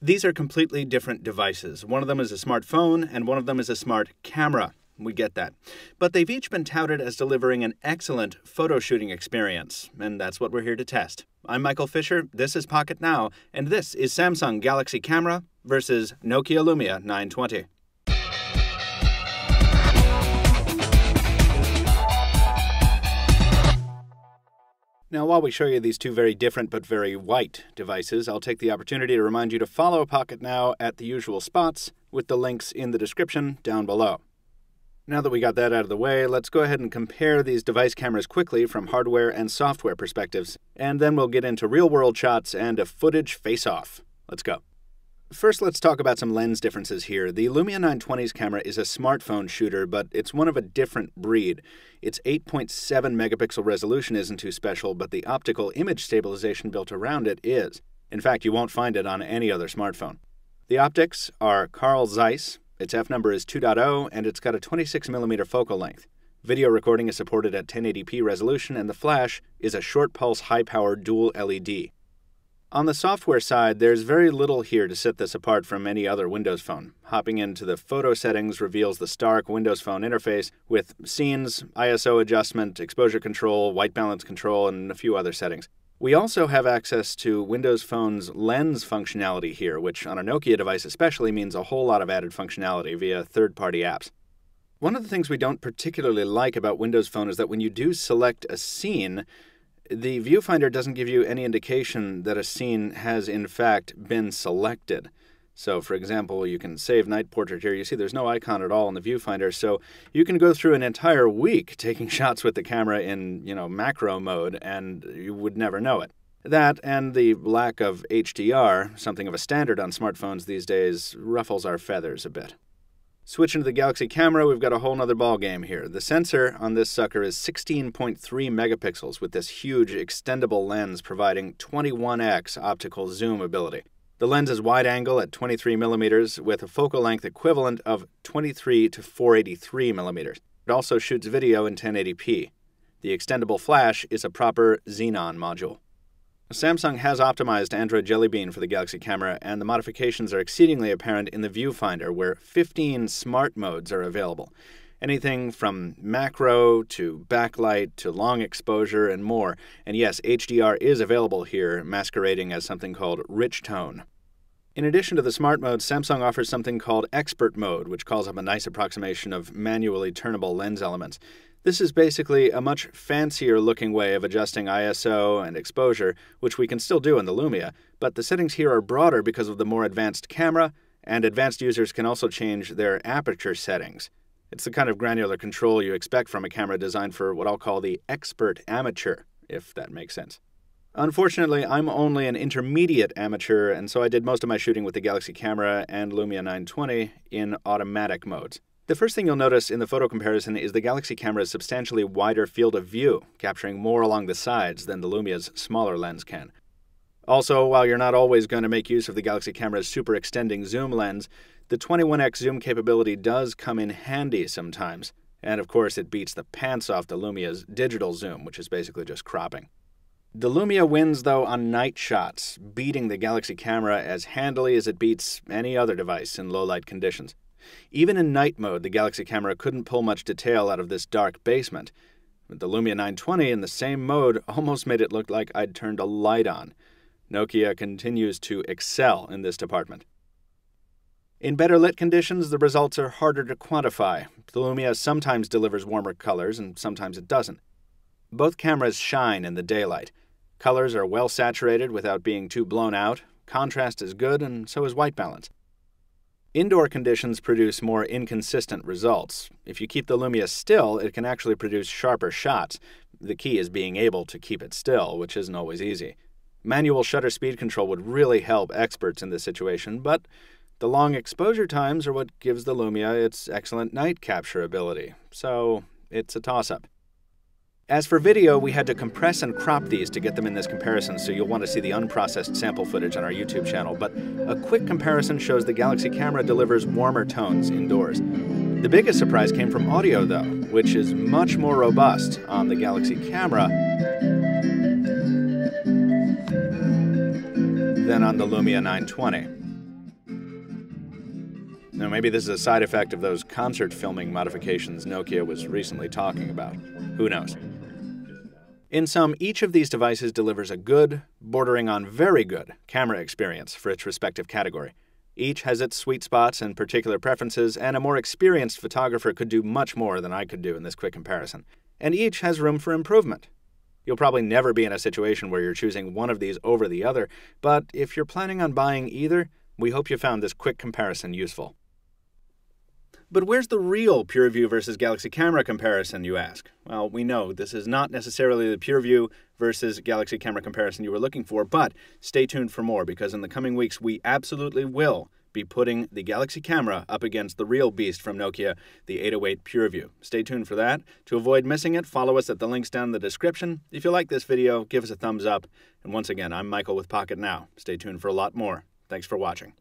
These are completely different devices. One of them is a smartphone, and one of them is a smart camera. We get that. But they've each been touted as delivering an excellent photo shooting experience, and that's what we're here to test. I'm Michael Fisher, this is Pocketnow, and this is Samsung Galaxy Camera versus Nokia Lumia 920. Now, while we show you these two very different but very white devices, I'll take the opportunity to remind you to follow Pocketnow at the usual spots with the links in the description down below. Now that we got that out of the way, let's go ahead and compare these device cameras quickly from hardware and software perspectives, and then we'll get into real-world shots and a footage face-off. Let's go. First, let's talk about some lens differences here. The Lumia 920's camera is a smartphone shooter, but it's one of a different breed. Its 8.7 megapixel resolution isn't too special, but the optical image stabilization built around it is. In fact, you won't find it on any other smartphone. The optics are Carl Zeiss, its f-number is 2.0, and it's got a 26mm focal length. Video recording is supported at 1080p resolution, and the flash is a short-pulse high-power dual LED. On the software side, there's very little here to set this apart from any other Windows phone. Hopping into the photo settings reveals the stark Windows Phone interface with scenes, ISO adjustment, exposure control, white balance control, and a few other settings. We also have access to Windows Phone's lens functionality here, which on a Nokia device especially means a whole lot of added functionality via third-party apps. One of the things we don't particularly like about Windows Phone is that when you do select a scene, the viewfinder doesn't give you any indication that a scene has in fact been selected. So, for example, you can save night portrait here. You see there's no icon at all in the viewfinder, so you can go through an entire week taking shots with the camera in, macro mode, and you would never know it. That and the lack of HDR, something of a standard on smartphones these days, ruffles our feathers a bit. Switching to the Galaxy camera, we've got a whole nother ballgame here. The sensor on this sucker is 16.3 megapixels with this huge extendable lens providing 21x optical zoom ability. The lens is wide-angle at 23 millimeters with a focal length equivalent of 23 to 483 millimeters. It also shoots video in 1080p. The extendable flash is a proper xenon module. Samsung has optimized Android Jelly Bean for the Galaxy camera, and the modifications are exceedingly apparent in the viewfinder, where 15 smart modes are available. Anything from macro to backlight to long exposure and more. And yes, HDR is available here, masquerading as something called rich tone. In addition to the smart mode, Samsung offers something called expert mode, which calls up a nice approximation of manually turnable lens elements. This is basically a much fancier-looking way of adjusting ISO and exposure, which we can still do in the Lumia, but the settings here are broader because of the more advanced camera, and advanced users can also change their aperture settings. It's the kind of granular control you expect from a camera designed for what I'll call the expert amateur, if that makes sense. Unfortunately, I'm only an intermediate amateur, and so I did most of my shooting with the Galaxy camera and Lumia 920 in automatic modes. The first thing you'll notice in the photo comparison is the Galaxy camera's substantially wider field of view, capturing more along the sides than the Lumia's smaller lens can. Also, while you're not always going to make use of the Galaxy camera's super extending zoom lens, the 21x zoom capability does come in handy sometimes. And of course, it beats the pants off the Lumia's digital zoom, which is basically just cropping. The Lumia wins, though, on night shots, beating the Galaxy camera as handily as it beats any other device in low-light conditions. Even in night mode, the Galaxy camera couldn't pull much detail out of this dark basement. The Lumia 920 in the same mode almost made it look like I'd turned a light on. Nokia continues to excel in this department. In better lit conditions, the results are harder to quantify. The Lumia sometimes delivers warmer colors and sometimes it doesn't. Both cameras shine in the daylight. Colors are well saturated without being too blown out. Contrast is good, and so is white balance. Indoor conditions produce more inconsistent results. If you keep the Lumia still, it can actually produce sharper shots. The key is being able to keep it still, which isn't always easy. Manual shutter speed control would really help experts in this situation, but the long exposure times are what gives the Lumia its excellent night capture ability. So it's a toss-up. As for video, we had to compress and crop these to get them in this comparison, so you'll want to see the unprocessed sample footage on our YouTube channel, but a quick comparison shows the Galaxy camera delivers warmer tones indoors. The biggest surprise came from audio, though, which is much more robust on the Galaxy camera than on the Lumia 920. Now, maybe this is a side effect of those concert filming modifications Nokia was recently talking about. Who knows? In sum, each of these devices delivers a good, bordering on very good, camera experience for its respective category. Each has its sweet spots and particular preferences, and a more experienced photographer could do much more than I could do in this quick comparison. And each has room for improvement. You'll probably never be in a situation where you're choosing one of these over the other, but if you're planning on buying either, we hope you found this quick comparison useful. But where's the real PureView versus Galaxy Camera comparison, you ask? Well, we know this is not necessarily the PureView versus Galaxy Camera comparison you were looking for, but stay tuned for more, because in the coming weeks we absolutely will be putting the Galaxy Camera up against the real beast from Nokia, the 808 PureView. Stay tuned for that. To avoid missing it, follow us at the links down in the description. If you like this video, give us a thumbs up. And once again, I'm Michael with Pocketnow. Stay tuned for a lot more. Thanks for watching.